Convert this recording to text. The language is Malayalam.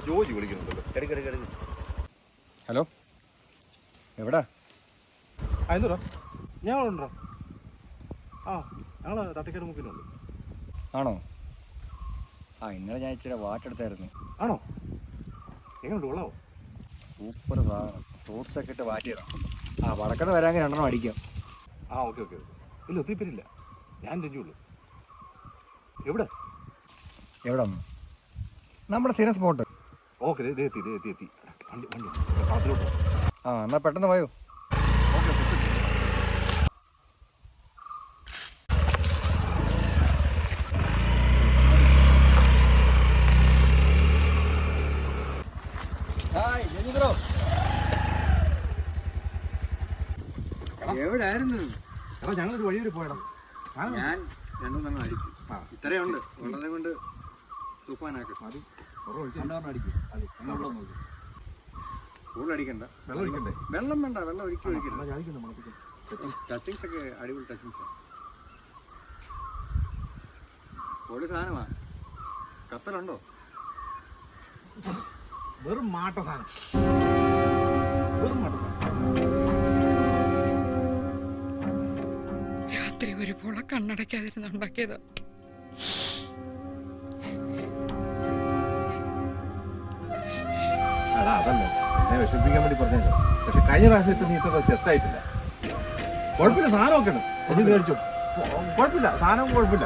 ജോജി വിളിക്കുന്നുണ്ടല്ലോ. കിടക്ക്. ഹലോ, എവിടാ? എന്തുടാ? ഞങ്ങളുണ്ടോ? ആ, ഞങ്ങൾ തട്ടിക്കാട് മുക്കിലുണ്ട്. ആണോ? ഇന്നലെ ഞാൻ ഇച്ചിരി വാട്ടെടുത്തായിരുന്നു. ആണോ? എങ്ങനെയുണ്ട്? കൊള്ളാവോ? സൂപ്പർ സാധനം. ഫ്രൂട്ട്സൊക്കെ ഇട്ട് വാറ്റിയതാണ്. വടക്കത്ത് വരാമെങ്കിൽ 2 അടിക്കാം. ഓക്കെ. ഇല്ല, ഒത്തിരി പേരില്ല. ഞാൻ രഞ്ജുള്ളൂ. എവിടെ നമ്മുടെ സ്ഥിരം സ്പോട്ട്. ഓക്കെ, എത്തി. വണ്ടി പാത്രത്തിലോട്ടോ. എന്നാ പെട്ടെന്ന് പോയോ. ഓക്കെ. എവിടായിരുന്നു? ഞങ്ങളൊരു വഴി വരെ പോയടാ. ഞാൻ 2-3 അടിക്കും. ഇത്രയുണ്ട്. വളരെ കൊണ്ട് തൂപ്പാനാക്കും. കൂടുതൽ അടിക്കണ്ട. വെള്ളം വേണ്ട. വെള്ളം ഒരിക്കലും ടച്ചിങ്സ് ഒക്കെ അടിപൊളി ടച്ചിങ്സ്. ഒരു സാധനമാ. കത്തലുണ്ടോ? വെറും മാട്ട സാധനം. രാത്രി ഒരു പുള കണ്ണടയ്ക്കാതിരുന്നുണ്ടാക്കിയതാ. അതല്ലേ എന്നെ വിഷമിപ്പിക്കാൻ വേണ്ടി പറഞ്ഞല്ലോ. പക്ഷെ കഴിഞ്ഞ പ്രാവശ്യത്തെ നീ ഇത്ര സെറ്റായിട്ടില്ല. കുഴപ്പമില്ല, സാധനം ഒക്കെ ഉണ്ട്. കഴിച്ചു. കുഴപ്പമില്ല, സാധനം കുഴപ്പമില്ല.